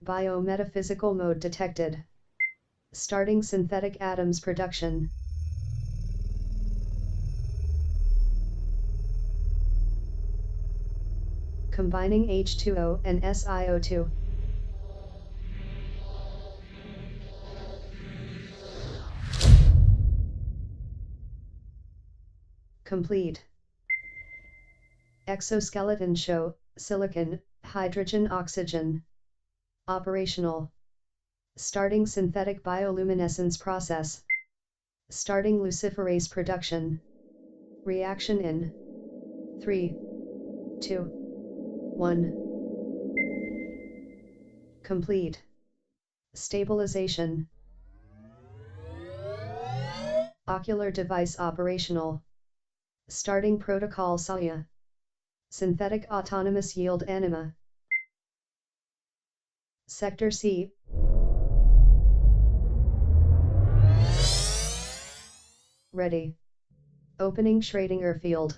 Biometaphysical mode detected. Starting synthetic atoms production. Combining H2O and SiO2. Complete. Exoskeleton show, silicon, hydrogen, oxygen. Operational. Starting synthetic bioluminescence process. Starting luciferase production. Reaction in 3, 2, 1. Complete. Stabilization. Ocular device operational. Starting protocol SAYA. Synthetic autonomous yield anima. Sector C. Ready. Opening Schrödinger field.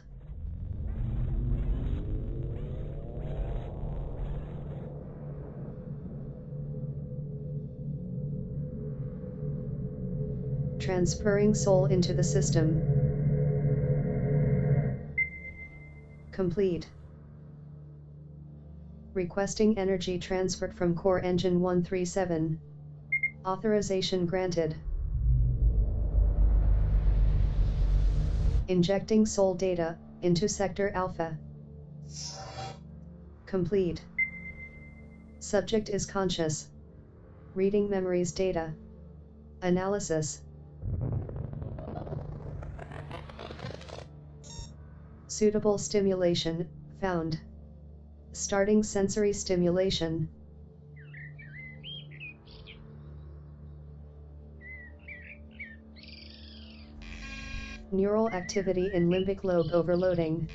Transferring soul into the system. Complete. Requesting energy transfer from core engine 137. Authorization granted. Injecting soul data into sector alpha. Complete. Subject is conscious. Reading memories data. Analysis. Suitable stimulation found. Starting sensory stimulation. Neural activity in limbic lobe overloading.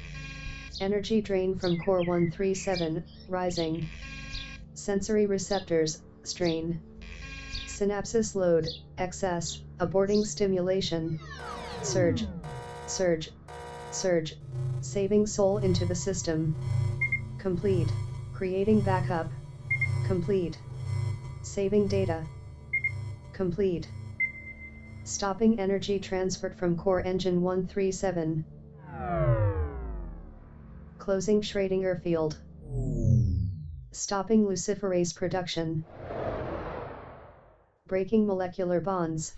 Energy drain from core 137, rising. Sensory receptors, strain. Synapses load, excess, aborting stimulation. Surge. Surge. Surge. Saving soul into the system. Complete. Creating backup. Complete. Saving data. Complete. Stopping energy transfer from core engine 137. Closing Schrödinger field. Stopping luciferase production. Breaking molecular bonds.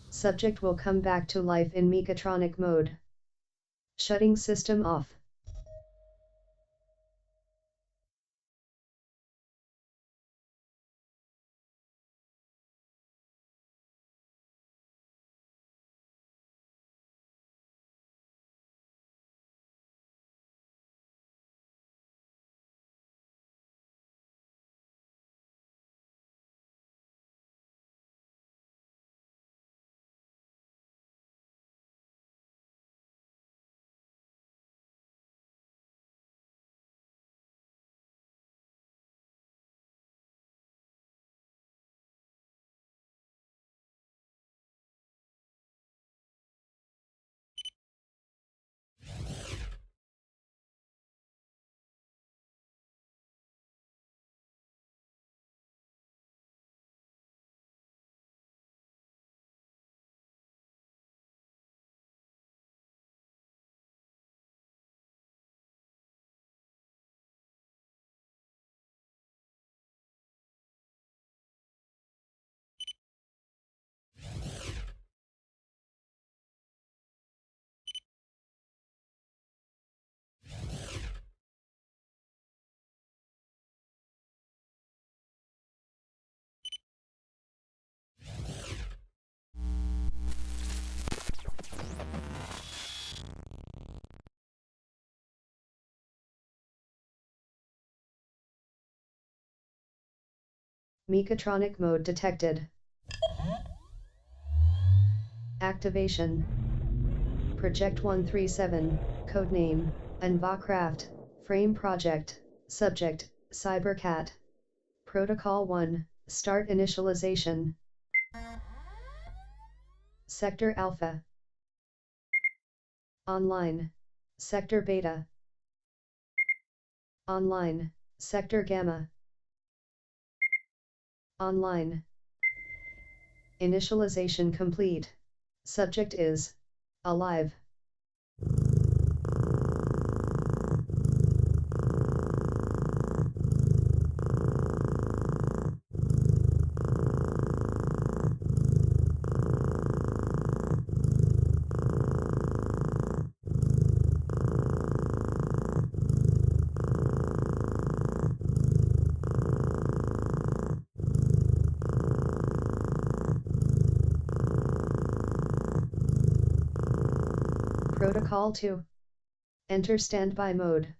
Subject will come back to life in Mechatronic mode. Shutting system off. Mechatronic mode detected. Activation. Project 137, codename, Craft, Frame Project, Subject, Cybercat. Protocol 1, Start initialization. Sector Alpha. Online. Sector Beta. Online, Sector Gamma. Online. Initialization complete. Subject is alive. Protocol 2. Enter standby mode.